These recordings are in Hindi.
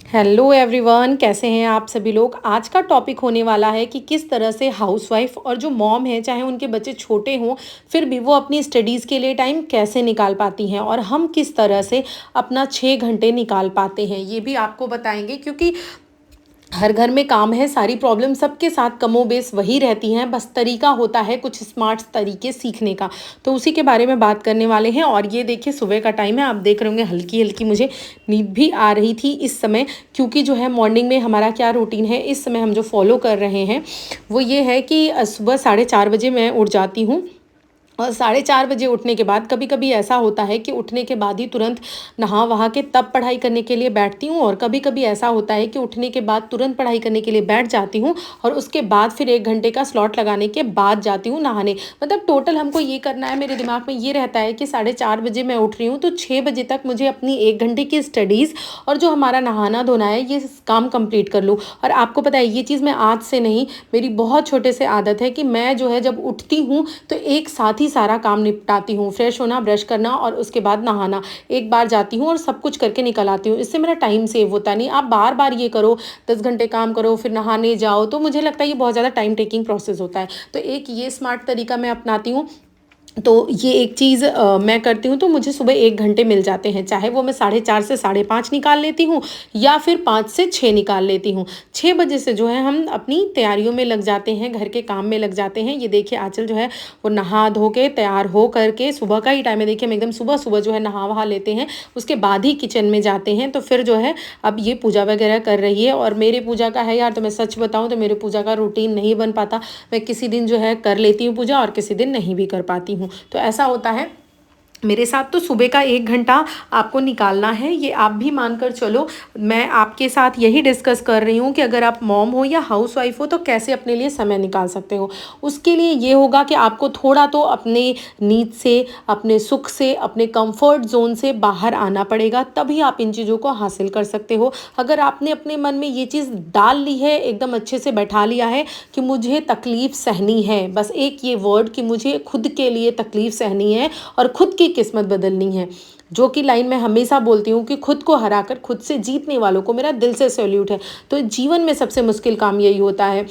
हेलो एवरीवन, कैसे हैं आप सभी लोग। आज का टॉपिक होने वाला है कि किस तरह से हाउसवाइफ और जो मॉम है, चाहे उनके बच्चे छोटे हों फिर भी वो अपनी स्टडीज़ के लिए टाइम कैसे निकाल पाती हैं और हम किस तरह से अपना 6 घंटे निकाल पाते हैं, ये भी आपको बताएंगे। क्योंकि हर घर में काम है, सारी प्रॉब्लम सबके साथ कमोबेश वही रहती हैं, बस तरीका होता है कुछ स्मार्ट तरीके सीखने का। तो उसी के बारे में बात करने वाले हैं। और ये देखिए, सुबह का टाइम है, आप देख रहे होंगे हल्की हल्की मुझे नींद भी आ रही थी इस समय। क्योंकि जो है मॉर्निंग में हमारा क्या रूटीन है इस समय हम जो फॉलो कर रहे हैं वो ये है कि सुबह 4:30 बजे मैं उठ जाती हूँ। और 4:30 बजे उठने के बाद कभी कभी ऐसा होता है कि उठने के बाद ही तुरंत नहा वहा के तब पढ़ाई करने के लिए बैठती हूँ, और कभी कभी ऐसा होता है कि उठने के बाद तुरंत पढ़ाई करने के लिए बैठ जाती हूँ और उसके बाद फिर 1 घंटे का स्लॉट लगाने के बाद जाती हूँ नहाने। मतलब टोटल हमको ये करना है, मेरे दिमाग में ये रहता है कि 4:30 बजे मैं उठ रही हूँ तो 6 बजे तक मुझे अपनी 1 घंटे की स्टडीज़ और जो हमारा नहाना धोना है ये काम कंप्लीट कर लूँ। और आपको पता है ये चीज़ मैं आज से नहीं, मेरी बहुत छोटे से आदत है कि मैं जो है जब उठती हूँ तो एक साथ ही सारा काम निपटाती हूँ। फ्रेश होना, ब्रश करना और उसके बाद नहाना, एक बार जाती हूँ और सब कुछ करके निकल आती हूँ। इससे मेरा टाइम सेव होता नहीं। आप बार बार ये करो, 10 घंटे काम करो फिर नहाने जाओ, तो मुझे लगता है ये बहुत ज़्यादा टाइम टेकिंग प्रोसेस होता है। तो एक ये स्मार्ट तरीका मैं अपनाती हूँ। तो ये एक चीज़ मैं करती हूँ तो मुझे सुबह 1 घंटे मिल जाते हैं, चाहे वो मैं 4:30 से 5:30 निकाल लेती हूँ या फिर 5 से 6 निकाल लेती हूँ। 6 बजे से जो है हम अपनी तैयारियों में लग जाते हैं, घर के काम में लग जाते हैं। ये देखिए आंचल जो है वो नहा धो के तैयार हो करके, सुबह का ही टाइम है, देखिए हम एकदम सुबह सुबह जो है नहा वहा लेते हैं, उसके बाद ही किचन में जाते हैं। तो फिर जो है अब ये पूजा वगैरह कर रही है। और मेरे पूजा का है यार, तो मैं सच बताऊँ तो मेरे पूजा का रूटीन नहीं बन पाता। मैं किसी दिन जो है कर लेती हूँ पूजा और किसी दिन नहीं भी कर पाती हूँ। तो ऐसा होता है मेरे साथ। तो सुबह का 1 घंटा आपको निकालना है, ये आप भी मानकर चलो। मैं आपके साथ यही डिस्कस कर रही हूँ कि अगर आप मॉम हो या हाउस वाइफ हो तो कैसे अपने लिए समय निकाल सकते हो। उसके लिए ये होगा कि आपको थोड़ा तो अपने नीड से, अपने सुख से, अपने कंफर्ट जोन से बाहर आना पड़ेगा, तभी आप इन चीज़ों को हासिल कर सकते हो। अगर आपने अपने मन में ये चीज़ डाल ली है, एकदम अच्छे से बैठा लिया है कि मुझे तकलीफ़ सहनी है, बस एक ये वर्ड कि मुझे खुद के लिए तकलीफ़ सहनी है और खुद की किस्मत बदलनी है, जो कि लाइन मैं हमेशा बोलती हूँ कि खुद को हराकर खुद से जीतने वालों को मेरा दिल से सैल्यूट है। तो जीवन में सबसे मुश्किल काम यही होता है।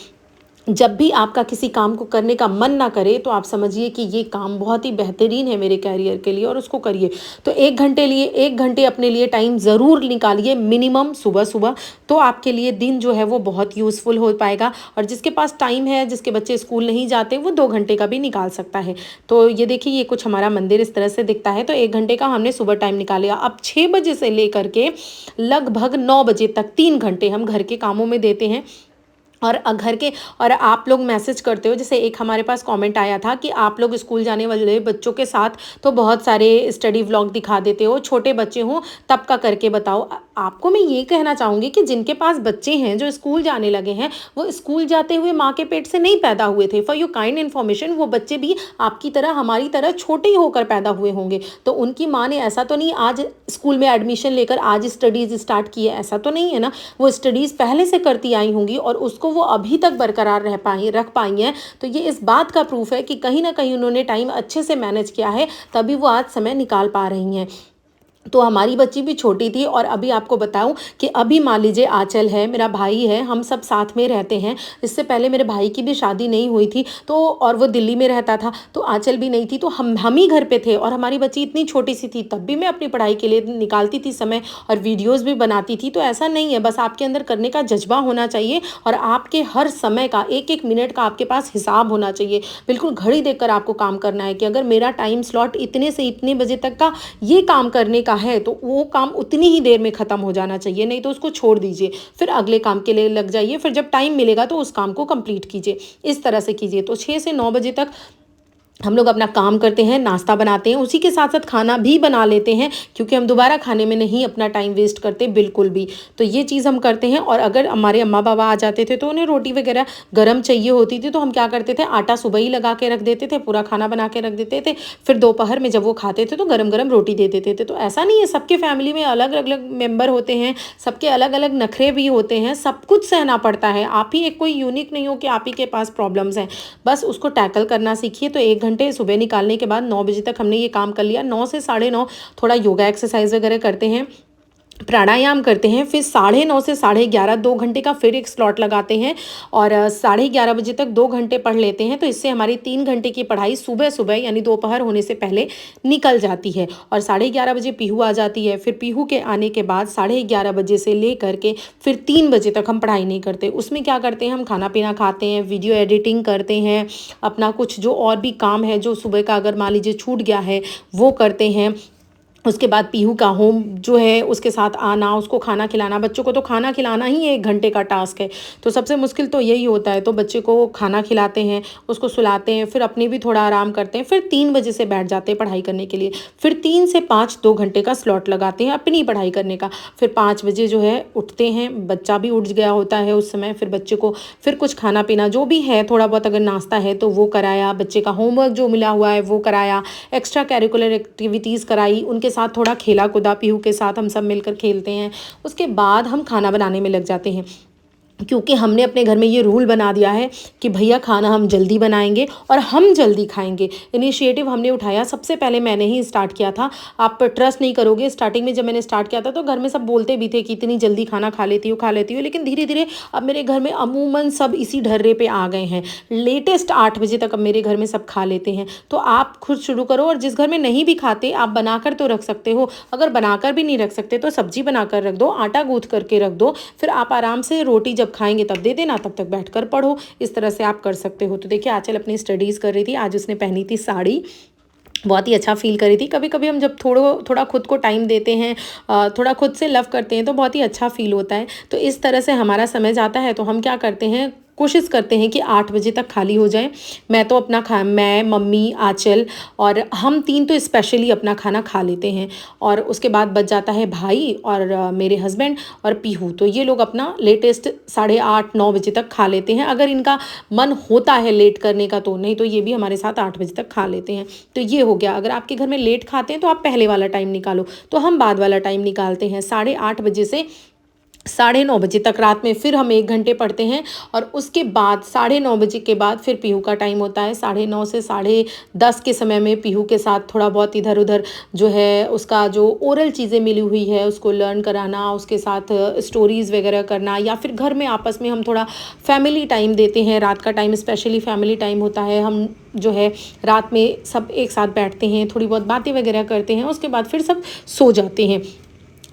जब भी आपका किसी काम को करने का मन ना करे तो आप समझिए कि ये काम बहुत ही बेहतरीन है मेरे कैरियर के लिए और उसको करिए। तो 1 घंटे अपने लिए टाइम ज़रूर निकालिए मिनिमम सुबह सुबह। तो आपके लिए दिन जो है वो बहुत यूज़फुल हो पाएगा। और जिसके पास टाइम है, जिसके बच्चे स्कूल नहीं जाते, वो 2 घंटे का भी निकाल सकता है। तो ये देखिए, ये कुछ हमारा मंदिर इस तरह से दिखता है। तो 1 घंटे का हमने सुबह टाइम निकाल लिया। अब 6 बजे से लेकर के लगभग 9 बजे तक 3 घंटे हम घर के कामों में देते हैं। और घर के, और आप लोग मैसेज करते हो, जैसे एक हमारे पास कमेंट आया था कि आप लोग स्कूल जाने वाले बच्चों के साथ तो बहुत सारे स्टडी व्लॉग दिखा देते हो, छोटे बच्चे हों तब का करके बताओ। आपको मैं ये कहना चाहूँगी कि जिनके पास बच्चे हैं जो स्कूल जाने लगे हैं, वो स्कूल जाते हुए माँ के पेट से नहीं पैदा हुए थे। फॉर योर काइंड इन्फॉर्मेशन, वो बच्चे भी आपकी तरह, हमारी तरह छोटे ही होकर पैदा हुए होंगे। तो उनकी माँ ने ऐसा तो नहीं आज स्कूल में एडमिशन लेकर आज स्टडीज़ स्टार्ट की है, ऐसा तो नहीं है ना। वो स्टडीज़ पहले से करती आई होंगी और उसको वो अभी तक बरकरार रख पाई हैं। तो ये इस बात का प्रूफ है कि कहीं ना कहीं उन्होंने टाइम अच्छे से मैनेज किया है, तभी वो आज समय निकाल पा रही हैं। तो हमारी बच्ची भी छोटी थी। और अभी आपको बताऊं कि अभी मान लीजिए आंचल है, मेरा भाई है, हम सब साथ में रहते हैं। इससे पहले मेरे भाई की भी शादी नहीं हुई थी, तो और वो दिल्ली में रहता था, तो आंचल भी नहीं थी, तो हम ही घर पे थे। और हमारी बच्ची इतनी छोटी सी थी, तब भी मैं अपनी पढ़ाई के लिए निकालती थी समय और वीडियोज़ भी बनाती थी। तो ऐसा नहीं है, बस आपके अंदर करने का जज्बा होना चाहिए और आपके हर समय का, एक एक मिनट का आपके पास हिसाब होना चाहिए। बिल्कुल घड़ी देखकर आपको काम करना है कि अगर मेरा टाइम स्लॉट इतने से इतने बजे तक का ये काम करने का है तो वो काम उतनी ही देर में ख़त्म हो जाना चाहिए, नहीं तो उसको छोड़ दीजिए, फिर अगले काम के लिए लग जाइए। फिर जब टाइम मिलेगा तो उस काम को कंप्लीट कीजिए, इस तरह से कीजिए। तो 6 से 9 बजे तक हम लोग अपना काम करते हैं, नाश्ता बनाते हैं, उसी के साथ साथ खाना भी बना लेते हैं, क्योंकि हम दोबारा खाने में नहीं अपना टाइम वेस्ट करते बिल्कुल भी। तो ये चीज़ हम करते हैं। और अगर हमारे अम्मा बाबा आ जाते थे तो उन्हें रोटी वगैरह गर्म चाहिए होती थी, तो हम क्या करते थे, आटा सुबह ही लगा के रख देते थे, पूरा खाना बना के रख देते थे। फिर दोपहर में जब वो खाते थे तो गरम गरम रोटी दे देते थे। तो ऐसा नहीं है, सबके फैमिली में अलग अलग मेंबर होते हैं, सबके अलग अलग नखरे भी होते हैं, सब कुछ सहना पड़ता है। आप ही एक कोई यूनिक नहीं हो कि आप ही के पास प्रॉब्लम्स हैं, बस उसको टैकल करना सीखिए। तो 1 घंटे सुबह निकालने के बाद 9 बजे तक हमने ये काम कर लिया। 9 से 9:30 थोड़ा योगा एक्सरसाइज वगैरह करते हैं। प्राणायाम करते हैं, फिर 9:30 से 11:30 2 घंटे का फिर एक स्लॉट लगाते हैं और 11:30 बजे तक 2 घंटे पढ़ लेते हैं। तो इससे हमारी 3 घंटे की पढ़ाई सुबह-सुबह यानी दोपहर होने से पहले निकल जाती है और 11:30 बजे पीहू आ जाती है। फिर पीहू के आने के बाद 11:30 बजे से लेकर के फिर 3 बजे तक हम पढ़ाई नहीं करते। उसमें क्या करते हैं, हम खाना-पीना खाते हैं, वीडियो एडिटिंग करते हैं, अपना कुछ जो और भी काम है जो सुबह का अगर मान लीजिए छूट गया है, वो करते हैं। उसके बाद पीहू का होम जो है उसके साथ आना, उसको खाना खिलाना, बच्चों को तो खाना खिलाना ही 1 घंटे का टास्क है, तो सबसे मुश्किल तो यही होता है। तो बच्चे को खाना खिलाते हैं, उसको सुलाते हैं, फिर अपने भी थोड़ा आराम करते हैं, फिर 3 बजे से बैठ जाते हैं पढ़ाई करने के लिए। फिर 3 से 5 2 घंटे का स्लॉट लगाते हैं अपनी पढ़ाई करने का। फिर 5 बजे जो है उठते हैं, बच्चा भी उठ गया होता है उस समय, फिर बच्चे को फिर कुछ खाना-पीना जो भी है, थोड़ा बहुत अगर नाश्ता है तो वो कराया, बच्चे का होमवर्क जो मिला हुआ है वो कराया, एक्स्ट्रा करिकुलर एक्टिविटीज़ कराई, उनके साथ थोड़ा खेला कूदा, पीहू के साथ हम सब मिलकर खेलते हैं। उसके बाद हम खाना बनाने में लग जाते हैं, क्योंकि हमने अपने घर में ये रूल बना दिया है कि भैया खाना हम जल्दी बनाएंगे और हम जल्दी खाएंगे। इनिशिएटिव हमने उठाया, सबसे पहले मैंने ही स्टार्ट किया था। आप ट्रस्ट नहीं करोगे, स्टार्टिंग में जब मैंने स्टार्ट किया था तो घर में सब बोलते भी थे कि इतनी जल्दी खाना खा लेती हो, खा लेती हो, लेकिन धीरे धीरे अब मेरे घर में अमूमन सब इसी ढर्रे पे आ गए हैं। लेटेस्ट 8 बजे तक अब मेरे घर में सब खा लेते हैं। तो आप खुद शुरू करो, और जिस घर में नहीं भी खाते आप बनाकर तो रख सकते हो। अगर बनाकर भी नहीं रख सकते तो सब्जी बनाकर रख दो, आटा गूँथ करके रख दो, फिर आप आराम से रोटी जब खाएंगे तब दे देना, तब तक बैठकर पढ़ो। इस तरह से आप कर सकते हो। तो देखिए आंचल अपनी स्टडीज़ कर रही थी, आज उसने पहनी थी साड़ी, बहुत ही अच्छा फ़ील कर रही थी। कभी कभी हम जब थोड़ा खुद को टाइम देते हैं, थोड़ा खुद से लव करते हैं, तो बहुत ही अच्छा फ़ील होता है। तो इस तरह से हमारा समय जाता है। तो हम क्या करते हैं, कोशिश करते हैं कि 8 बजे तक खाली हो जाए। मैं, मम्मी, आँचल और हम 3 तो स्पेशली अपना खाना खा लेते हैं, और उसके बाद बच जाता है भाई और मेरे हस्बैंड और पीहू। तो ये लोग अपना लेटेस्ट 8:30 9 बजे तक खा लेते हैं। अगर इनका मन होता है लेट करने का तो, नहीं तो ये भी हमारे साथ 8 बजे तक खा लेते हैं। तो ये हो गया। अगर आपके घर में लेट खाते हैं तो आप पहले वाला टाइम निकालो, तो हम बाद वाला टाइम निकालते हैं। 8:30 बजे से 9:30 बजे तक रात में फिर हम 1 घंटे पढ़ते हैं, और उसके बाद 9:30 बजे के बाद फिर पीहू का टाइम होता है। 9:30 से 10:30 के समय में पीहू के साथ थोड़ा बहुत इधर उधर जो है उसका जो ओरल चीज़ें मिली हुई है उसको लर्न कराना, उसके साथ स्टोरीज़ वगैरह करना, या फिर घर में आपस में हम थोड़ा फैमिली टाइम देते हैं। रात का टाइम स्पेशली फैमिली टाइम होता है। हम जो है रात में सब एक साथ बैठते हैं, थोड़ी बहुत बातें वगैरह करते हैं, उसके बाद फिर सब सो जाते हैं।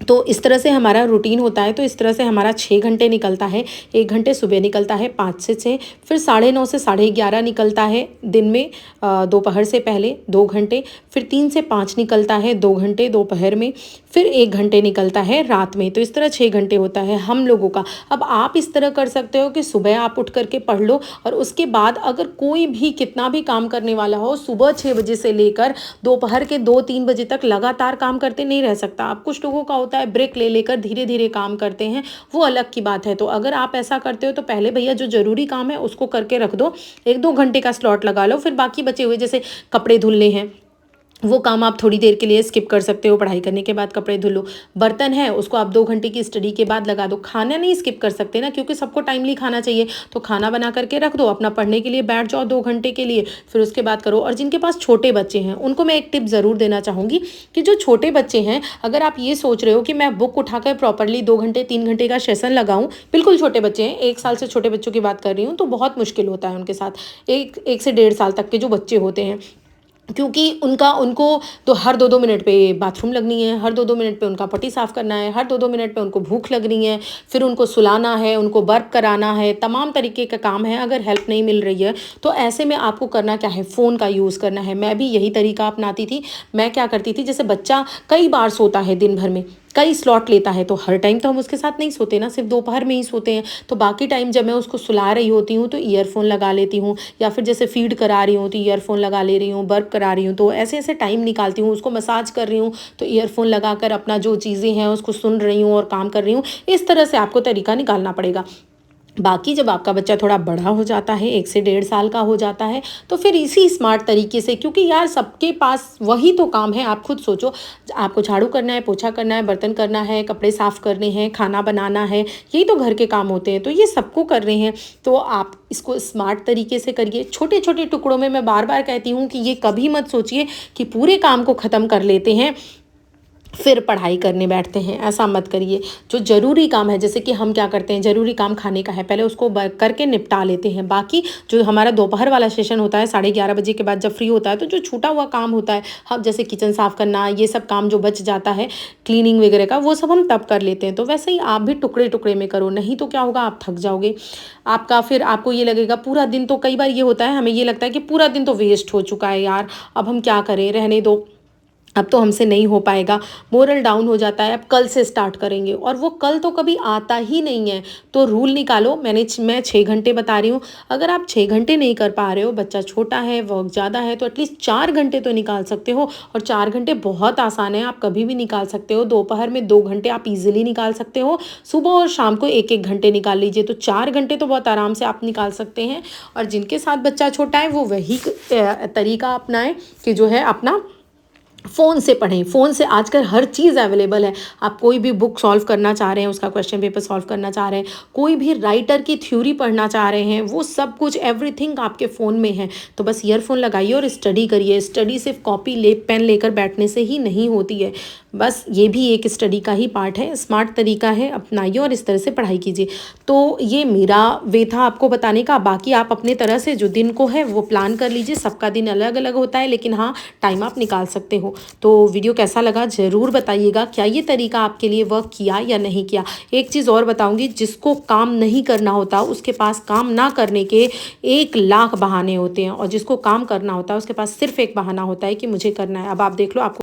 तो इस तरह से हमारा रूटीन होता है। तो इस तरह से हमारा 6 घंटे निकलता है। 1 घंटे सुबह निकलता है 5 से 6, फिर 9:30 से 11:30 निकलता है दिन में, दोपहर से पहले 2 घंटे, फिर 3 से 5 निकलता है 2 घंटे दोपहर में, फिर 1 घंटे निकलता है रात में। तो इस तरह 6 घंटे होता है हम लोगों का। अब आप इस तरह कर सकते हो कि सुबह आप उठ करके पढ़ लो, और उसके बाद अगर कोई भी कितना भी काम करने वाला हो, सुबह 6 बजे से लेकर दोपहर के 2-3 बजे तक लगातार काम करते नहीं रह सकता। आप कुछ लोगों का होता है ब्रेक ले लेकर धीरे धीरे काम करते हैं, वो अलग की बात है। तो अगर आप ऐसा करते हो तो पहले भैया जो ज़रूरी काम है उसको करके रख दो, 1-2 घंटे का स्लॉट लगा लो, फिर बाकी बचे हुए जैसे कपड़े धुलने हैं वो काम आप थोड़ी देर के लिए स्किप कर सकते हो, पढ़ाई करने के बाद कपड़े धुलो। बर्तन है उसको आप 2 घंटे की स्टडी के बाद लगा दो। खाना नहीं स्किप कर सकते ना, क्योंकि सबको टाइमली खाना चाहिए, तो खाना बना करके रख दो, अपना पढ़ने के लिए बैठ जाओ 2 घंटे के लिए, फिर उसके बाद करो। और जिनके पास छोटे बच्चे हैं उनको मैं एक टिप ज़रूर देना चाहूँगी कि जो छोटे बच्चे हैं, अगर आप ये सोच रहे हो कि मैं बुक उठाकर प्रॉपरली 2 घंटे 3 घंटे का सेशन लगाऊँ, बिल्कुल छोटे बच्चे हैं, 1 साल से छोटे बच्चों की बात कर रही हूँ, तो बहुत मुश्किल होता है उनके साथ। 1 से 1.5 साल तक के जो बच्चे होते हैं, क्योंकि उनको तो हर 2-2 मिनट पे बाथरूम लगनी है, हर 2-2 मिनट पे उनका पटी साफ़ करना है, हर 2-2 मिनट पे उनको भूख लग रही है, फिर उनको सुलाना है, उनको बर्प कराना है, तमाम तरीके का काम है। अगर हेल्प नहीं मिल रही है तो ऐसे में आपको करना क्या है, फ़ोन का यूज़ करना है। मैं भी यही तरीका अपनाती थी। मैं क्या करती थी, जैसे बच्चा कई बार सोता है दिन भर में, कई स्लॉट लेता है, तो हर टाइम तो हम उसके साथ नहीं सोते ना, सिर्फ दोपहर में ही सोते हैं। तो बाकी टाइम जब मैं उसको सुला रही होती हूँ तो ईयरफोन लगा लेती हूँ, या फिर जैसे फीड करा रही हूँ तो ईयरफोन लगा ले रही हूँ, बर्प करा रही हूँ तो ऐसे ऐसे टाइम निकालती हूँ। उसको मसाज कर रही हूँ तो ईयरफोन लगाकर अपना जो चीज़ें हैं उसको सुन रही हूँ और काम कर रही हूँ। इस तरह से आपको तरीका निकालना पड़ेगा। बाकी जब आपका बच्चा थोड़ा बड़ा हो जाता है, 1 से 1.5 साल का हो जाता है, तो फिर इसी स्मार्ट तरीके से, क्योंकि यार सबके पास वही तो काम है। आप खुद सोचो, आपको झाड़ू करना है, पोछा करना है, बर्तन करना है, कपड़े साफ़ करने हैं, खाना बनाना है, यही तो घर के काम होते हैं, तो ये सबको कर रहे हैं। तो आप इसको स्मार्ट तरीके से करिए, छोटे छोटे टुकड़ों में। मैं बार बार कहती हूँ कि ये कभी मत सोचिए कि पूरे काम को ख़त्म कर लेते हैं फिर पढ़ाई करने बैठते हैं, ऐसा मत करिए। जो ज़रूरी काम है, जैसे कि हम क्या करते हैं, ज़रूरी काम खाने का है, पहले उसको करके निपटा लेते हैं। बाकी जो हमारा दोपहर वाला सेशन होता है 11:30 बजे के बाद जब फ्री होता है, तो जो छूटा हुआ काम होता है, हम जैसे किचन साफ़ करना, ये सब काम जो बच जाता है, क्लीनिंग वगैरह का, वो सब हम तब कर लेते हैं। तो वैसे ही आप भी टुकड़े टुकड़े में करो, नहीं तो क्या होगा, आप थक जाओगे। आपका फिर आपको ये लगेगा पूरा दिन, तो कई बार ये होता है, हमें ये लगता है कि पूरा दिन तो वेस्ट हो चुका है यार, अब हम क्या करें, रहने दो, अब तो हमसे नहीं हो पाएगा। मोरल डाउन हो जाता है, अब कल से स्टार्ट करेंगे, और वो कल तो कभी आता ही नहीं है। तो रूल निकालो, मैं 6 घंटे बता रही हूँ। अगर आप 6 घंटे नहीं कर पा रहे हो, बच्चा छोटा है, वर्क ज़्यादा है, तो एटलीस्ट 4 घंटे तो निकाल सकते हो। और 4 घंटे बहुत आसान है, आप कभी भी निकाल सकते हो। दोपहर में 2 घंटे आप इजीली निकाल सकते हो, सुबह और शाम को एक एक घंटे निकाल लीजिए, तो 4 घंटे तो बहुत आराम से आप निकाल सकते हैं। और जिनके साथ बच्चा छोटा है, वो वही तरीका अपनाएं कि जो है अपना फ़ोन से पढ़ें। फ़ोन से आजकल हर चीज़ अवेलेबल है। आप कोई भी बुक सॉल्व करना चाह रहे हैं, उसका क्वेश्चन पेपर सॉल्व करना चाह रहे हैं, कोई भी राइटर की थ्योरी पढ़ना चाह रहे हैं, वो सब कुछ एवरीथिंग आपके फ़ोन में है। तो बस ईयरफ़ोन लगाइए और स्टडी करिए। स्टडी सिर्फ कॉपी पेन लेकर बैठने से ही नहीं होती है। बस ये भी एक स्टडी का ही पार्ट है। स्मार्ट तरीका है, अपनाइए और इस तरह से पढ़ाई कीजिए। तो ये मेरा वे था आपको बताने का। बाकी आप अपने तरह से जो दिन को है वो प्लान कर लीजिए। सबका दिन अलग अलग होता है, लेकिन हाँ, टाइम आप निकाल सकते हो। तो वीडियो कैसा लगा ज़रूर बताइएगा। क्या ये तरीका आपके लिए वर्क किया या नहीं किया। एक चीज़ और बताऊंगी, जिसको काम नहीं करना होता उसके पास काम ना करने के 1 लाख बहाने होते हैं, और जिसको काम करना होता है उसके पास सिर्फ एक बहाना होता है कि मुझे करना है। अब आप देख लो, आपको